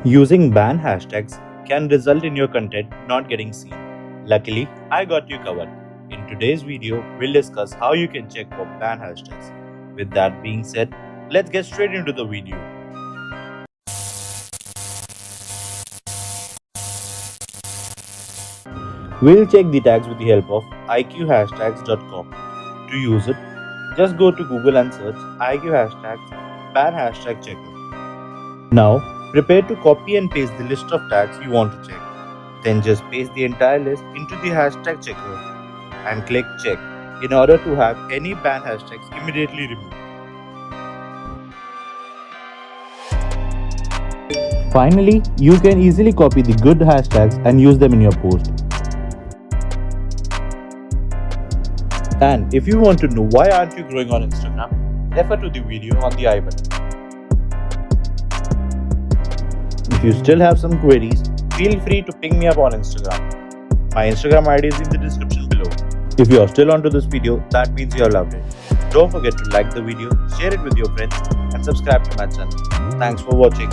Using ban hashtags can result in your content not getting seen. Luckily, I got you covered. In today's video, we'll discuss how you can check for ban hashtags. With that being said, let's get straight into the video. We'll check the tags with the help of IQHASHTAGS.com. To use it, just go to Google and search IQHASHTAGS ban hashtag checker. Now, prepare to copy and paste the list of tags you want to check. Then just paste the entire list into the hashtag checker and click check in order to have any ban hashtags immediately removed. Finally, you can easily copy the good hashtags and use them in your post. And if you want to know why aren't you growing on Instagram, refer to the video on the I button. If you still have some queries, feel free to ping me up on Instagram. My Instagram ID is in the description below. If you are still onto this video, that means you have loved it. Don't forget to like the video, share it with your friends, and subscribe to my channel. Thanks for watching.